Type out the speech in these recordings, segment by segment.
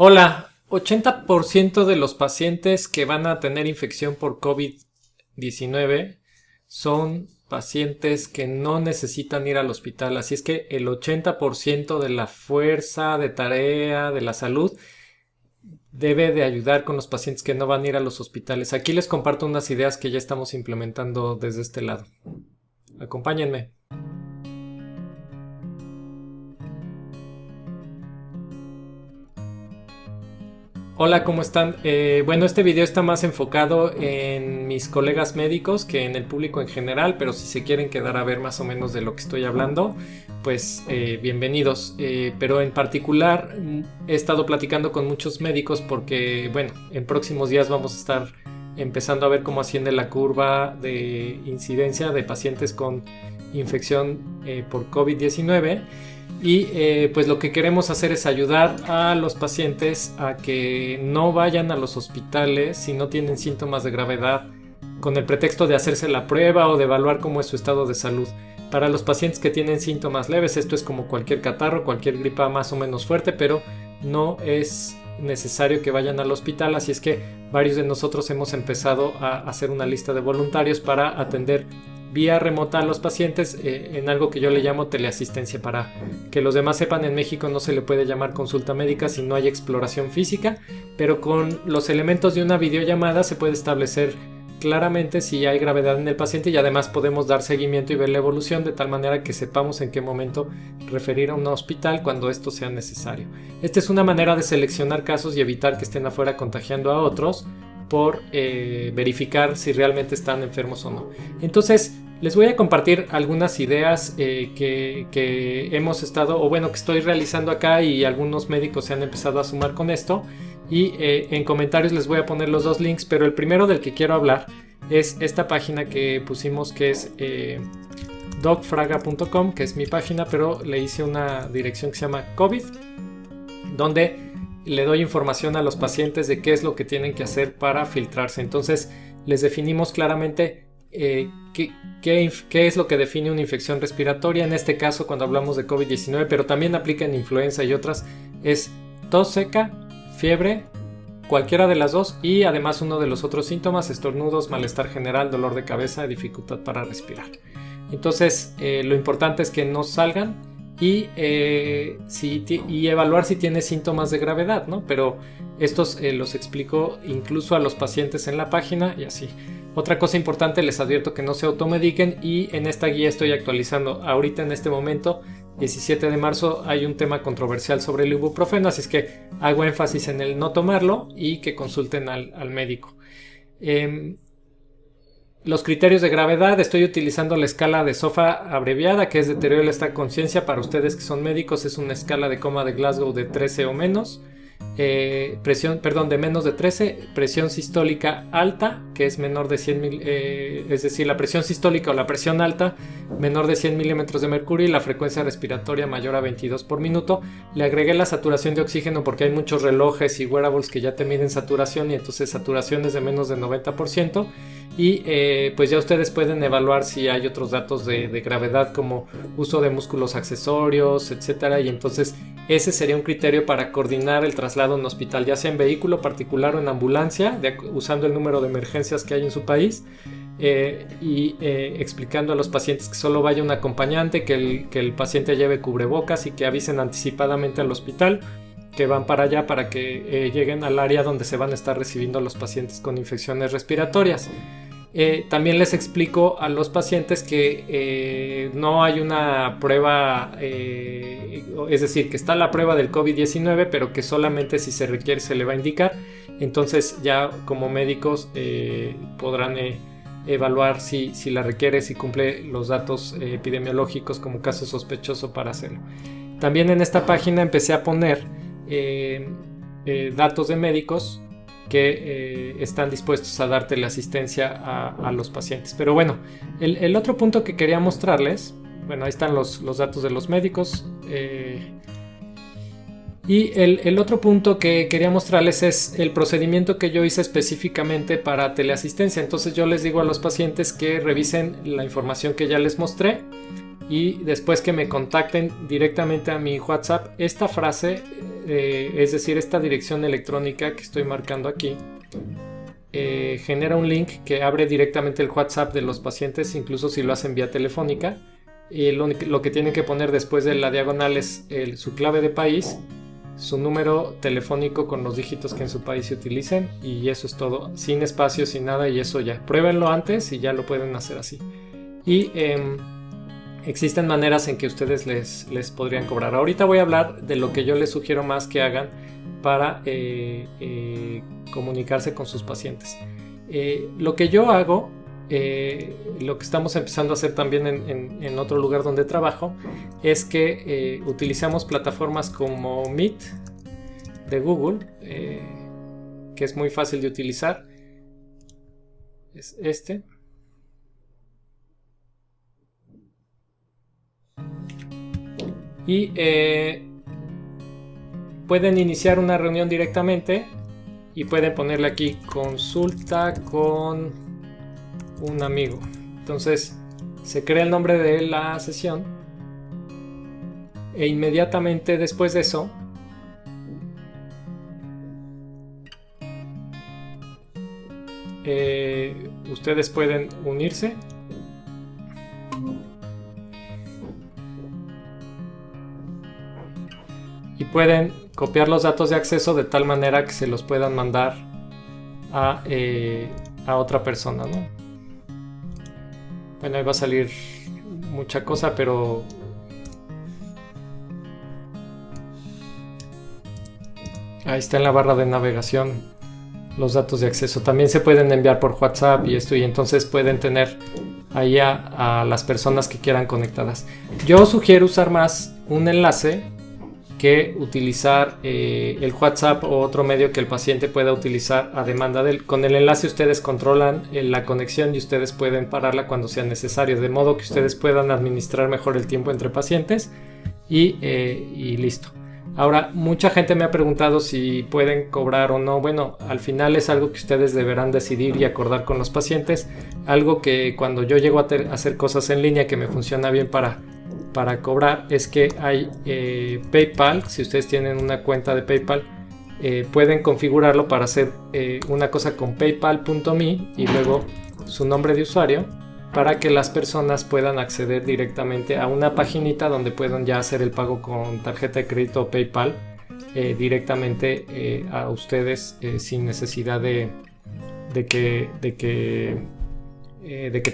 Hola, 80% de los pacientes que van a tener infección por COVID-19 son pacientes que no necesitan ir al hospital. Así es que el 80% de la fuerza de tarea de la salud debe de ayudar con los pacientes que no van a ir a los hospitales. Aquí les comparto unas ideas que ya estamos implementando desde este lado. Acompáñenme. Hola, ¿cómo están? Bueno, este video está más enfocado en mis colegas médicos que en el público en general, pero si se quieren quedar a ver más o menos de lo que estoy hablando, pues bienvenidos. Pero en particular he estado platicando con muchos médicos porque, bueno, en próximos días vamos a estar empezando a ver cómo asciende la curva de incidencia de pacientes con infección por COVID-19. Y pues lo que queremos hacer es ayudar a los pacientes a que no vayan a los hospitales si no tienen síntomas de gravedad con el pretexto de hacerse la prueba o de evaluar cómo es su estado de salud. Para los pacientes que tienen síntomas leves, esto es como cualquier catarro, cualquier gripa más o menos fuerte, pero no es necesario que vayan al hospital, así es que varios de nosotros hemos empezado a hacer una lista de voluntarios para atender vía remota a los pacientes en algo que yo le llamo teleasistencia. Para que los demás sepan, en México no se le puede llamar consulta médica si no hay exploración física, pero con los elementos de una videollamada se puede establecer claramente si hay gravedad en el paciente y además podemos dar seguimiento y ver la evolución de tal manera que sepamos en qué momento referir a un hospital cuando esto sea necesario. Esta es una manera de seleccionar casos y evitar que estén afuera contagiando a otros por verificar si realmente están enfermos o no. Entonces les voy a compartir algunas ideas que hemos estado, o bueno, que estoy realizando acá, y algunos médicos se han empezado a sumar con esto, y en comentarios les voy a poner los dos links, pero el primero del que quiero hablar es esta página que pusimos, que es docfraga.com, que es mi página, pero le hice una dirección que se llama COVID, donde le doy información a los pacientes de qué es lo que tienen que hacer para filtrarse. Entonces les definimos claramente qué es lo que define una infección respiratoria. En este caso, cuando hablamos de COVID-19, pero también aplica en influenza y otras, es tos seca, fiebre, cualquiera de las dos, y además uno de los otros síntomas: estornudos, malestar general, dolor de cabeza, dificultad para respirar. Entonces lo importante es que no salgan y evaluar si tiene síntomas de gravedad, ¿no? Pero estos los explico incluso a los pacientes en la página y así. Otra cosa importante, les advierto que no se automediquen, y en esta guía estoy actualizando. Ahorita en este momento, 17 de marzo, hay un tema controversial sobre el ibuprofeno, así es que hago énfasis en el no tomarlo y que consulten al médico. Los criterios de gravedad: estoy utilizando la escala de SOFA abreviada, que es deterioro del estado de conciencia. Para ustedes que son médicos, es una escala de coma de Glasgow de 13 o menos. De menos de 13, presión sistólica alta, que es menor de 100 es decir, la presión sistólica o la presión alta menor de 100 milímetros de mercurio, y la frecuencia respiratoria mayor a 22 por minuto. Le agregué la saturación de oxígeno porque hay muchos relojes y wearables que ya te miden saturación, y entonces saturaciones de menos del 90%. Y pues ya ustedes pueden evaluar si hay otros datos de gravedad, como uso de músculos accesorios, etcétera, y entonces ese sería un criterio para coordinar el traslado en hospital, ya sea en vehículo particular o en ambulancia, usando el número de emergencias que hay en su país, explicando a los pacientes que solo vaya un acompañante, que el paciente lleve cubrebocas y que avisen anticipadamente al hospital que van para allá para que lleguen al área donde se van a estar recibiendo los pacientes con infecciones respiratorias. También les explico a los pacientes que no hay una prueba, es decir, que está la prueba del COVID-19, pero que solamente si se requiere se le va a indicar. Entonces ya como médicos podrán evaluar si la requiere, si cumple los datos epidemiológicos como caso sospechoso para hacerlo. También en esta página empecé a poner datos de médicos que están dispuestos a dar teleasistencia a los pacientes. Pero bueno, el otro punto que quería mostrarles, bueno, ahí están los datos de los médicos, y el otro punto que quería mostrarles es el procedimiento que yo hice específicamente para teleasistencia. Entonces yo les digo a los pacientes que revisen la información que ya les mostré y después que me contacten directamente a mi WhatsApp, esta frase, es decir, esta dirección electrónica que estoy marcando aquí, genera un link que abre directamente el WhatsApp de los pacientes, incluso si lo hacen vía telefónica. Y lo que tienen que poner después de la diagonal es su clave de país, su número telefónico con los dígitos que en su país se utilicen, y eso es todo, sin espacio, sin nada, y eso ya. Pruébenlo antes y ya lo pueden hacer así. Y existen maneras en que ustedes les podrían cobrar. Ahorita voy a hablar de lo que yo les sugiero más que hagan para comunicarse con sus pacientes. Lo que yo hago, lo que estamos empezando a hacer también en otro lugar donde trabajo, es que utilizamos plataformas como Meet de Google, que es muy fácil de utilizar. Es este. Y pueden iniciar una reunión directamente y pueden ponerle aquí consulta con un amigo. Entonces se crea el nombre de la sesión e inmediatamente después de eso ustedes pueden unirse y pueden copiar los datos de acceso de tal manera que se los puedan mandar a otra persona, ¿no? Bueno, ahí va a salir mucha cosa, pero ahí está en la barra de navegación los datos de acceso. También se pueden enviar por WhatsApp y esto, y entonces pueden tener ahí a las personas que quieran conectadas. Yo sugiero usar más un enlace que utilizar el WhatsApp o otro medio que el paciente pueda utilizar a demanda de él. Con el enlace ustedes controlan la conexión y ustedes pueden pararla cuando sea necesario, de modo que ustedes puedan administrar mejor el tiempo entre pacientes y listo. Ahora, mucha gente me ha preguntado si pueden cobrar o no. Bueno, al final es algo que ustedes deberán decidir y acordar con los pacientes. Algo que cuando yo llego a hacer cosas en línea que me funciona bien para cobrar es que hay PayPal. Si ustedes tienen una cuenta de PayPal, pueden configurarlo para hacer una cosa con paypal.me y luego su nombre de usuario, para que las personas puedan acceder directamente a una paginita donde puedan ya hacer el pago con tarjeta de crédito o PayPal directamente a ustedes, sin necesidad de que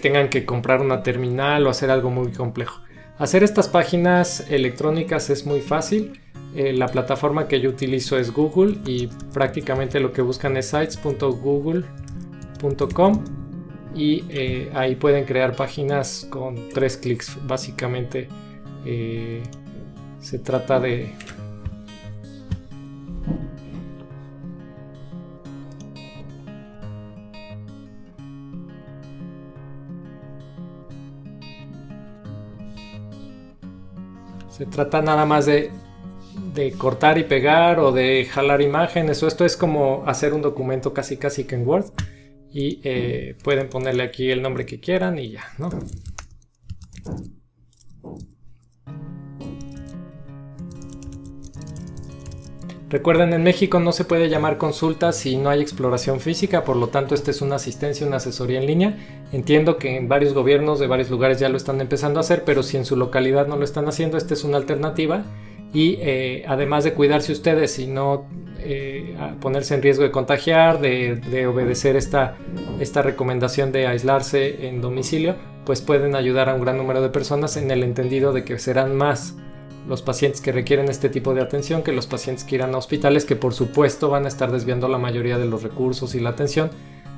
tengan que comprar una terminal o hacer algo muy complejo. Hacer estas páginas electrónicas es muy fácil. La plataforma que yo utilizo es Google y prácticamente lo que buscan es sites.google.com y ahí pueden crear páginas con 3 clics. Básicamente se trata de nada más de cortar y pegar o de jalar imágenes, o esto es como hacer un documento casi que en Word, y pueden ponerle aquí el nombre que quieran y ya, ¿no? Recuerden, en México no se puede llamar consulta si no hay exploración física, por lo tanto esta es una asistencia, una asesoría en línea. Entiendo que en varios gobiernos de varios lugares ya lo están empezando a hacer, pero si en su localidad no lo están haciendo, esta es una alternativa. Y además de cuidarse ustedes y no ponerse en riesgo de contagiar, de obedecer esta recomendación de aislarse en domicilio, pues pueden ayudar a un gran número de personas, en el entendido de que serán más los pacientes que requieren este tipo de atención que los pacientes que irán a hospitales, que por supuesto van a estar desviando la mayoría de los recursos y la atención,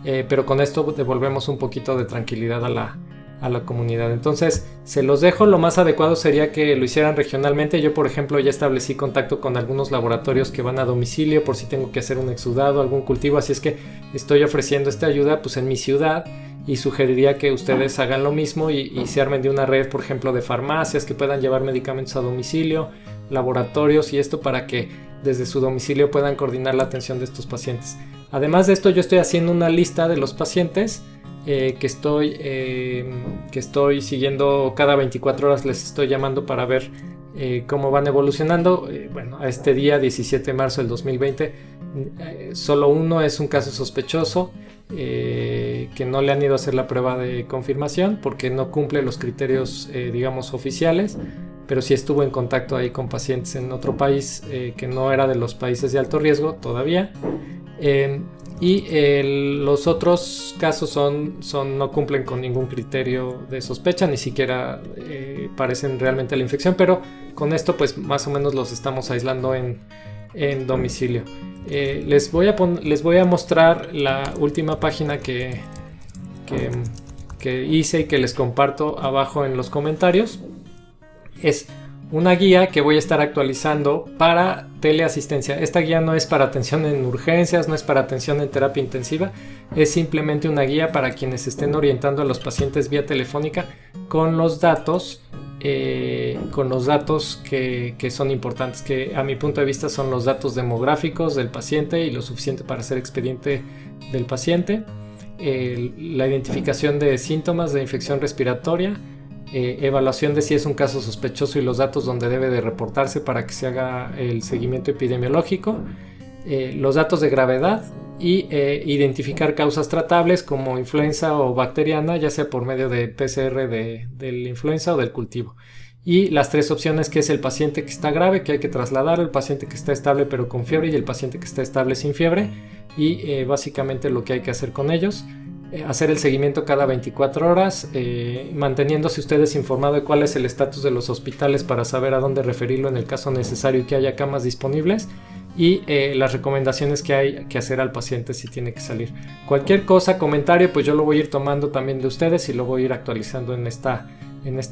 pero con esto devolvemos un poquito de tranquilidad a la comunidad. Entonces se los dejo. Lo más adecuado sería que lo hicieran regionalmente. Yo, por ejemplo, ya establecí contacto con algunos laboratorios que van a domicilio por si tengo que hacer un exudado, algún cultivo, así es que estoy ofreciendo esta ayuda pues en mi ciudad, y sugeriría que ustedes hagan lo mismo y se armen de una red, por ejemplo, de farmacias que puedan llevar medicamentos a domicilio, laboratorios y esto, para que desde su domicilio puedan coordinar la atención de estos pacientes. Además de esto, yo estoy haciendo una lista de los pacientes que estoy siguiendo cada 24 horas, les estoy llamando para ver cómo van evolucionando. Bueno, a este día, 17 de marzo del 2020, solo uno es un caso sospechoso, que no le han ido a hacer la prueba de confirmación porque no cumple los criterios, digamos, oficiales, pero sí estuvo en contacto ahí con pacientes en otro país que no era de los países de alto riesgo todavía. Los otros casos no cumplen con ningún criterio de sospecha, ni siquiera parecen realmente la infección, pero con esto pues más o menos los estamos aislando en domicilio. Les voy a mostrar la última página que hice y que les comparto abajo en los comentarios. Es una guía que voy a estar actualizando para teleasistencia. Esta guía no es para atención en urgencias, no es para atención en terapia intensiva, es simplemente una guía para quienes estén orientando a los pacientes vía telefónica con los datos que son importantes, que a mi punto de vista son los datos demográficos del paciente y lo suficiente para hacer expediente del paciente, la identificación de síntomas de infección respiratoria, evaluación de si es un caso sospechoso y los datos donde debe de reportarse para que se haga el seguimiento epidemiológico, los datos de gravedad y identificar causas tratables como influenza o bacteriana, ya sea por medio de PCR de la influenza o del cultivo. Y las tres opciones, que es el paciente que está grave, que hay que trasladarlo, el paciente que está estable pero con fiebre y el paciente que está estable sin fiebre, y básicamente lo que hay que hacer con ellos. Hacer el seguimiento cada 24 horas, manteniéndose ustedes informados de cuál es el estatus de los hospitales para saber a dónde referirlo en el caso necesario y que haya camas disponibles, y las recomendaciones que hay que hacer al paciente si tiene que salir. Cualquier cosa, comentario, pues yo lo voy a ir tomando también de ustedes y lo voy a ir actualizando en esta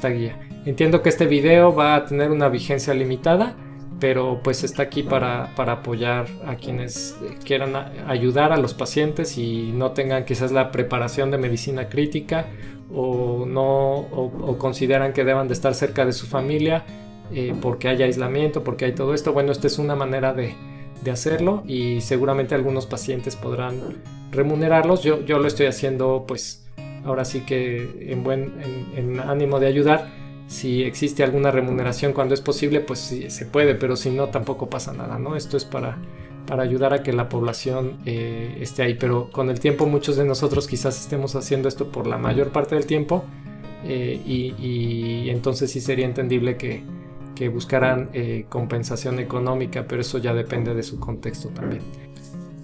guía. Entiendo que este video va a tener una vigencia limitada, pero pues está aquí para apoyar a quienes quieran ayudar a los pacientes y no tengan quizás la preparación de medicina crítica o consideran que deban de estar cerca de su familia porque hay aislamiento, porque hay todo esto. Bueno, esta es una manera de hacerlo y seguramente algunos pacientes podrán remunerarlos. Yo lo estoy haciendo pues ahora sí que en ánimo de ayudar. Si existe alguna remuneración cuando es posible, pues sí, se puede, pero si no, tampoco pasa nada, ¿no? Esto es para ayudar a que la población esté ahí, pero con el tiempo muchos de nosotros quizás estemos haciendo esto por la mayor parte del tiempo y entonces sí sería entendible que buscaran compensación económica, pero eso ya depende de su contexto también.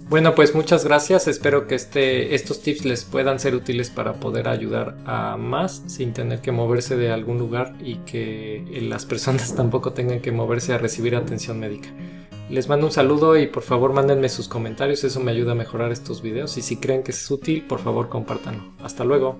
Bueno, pues muchas gracias, espero que estos tips les puedan ser útiles para poder ayudar a más sin tener que moverse de algún lugar y que las personas tampoco tengan que moverse a recibir atención médica. Les mando un saludo y por favor mándenme sus comentarios, eso me ayuda a mejorar estos videos y si creen que es útil, por favor compártanlo. Hasta luego.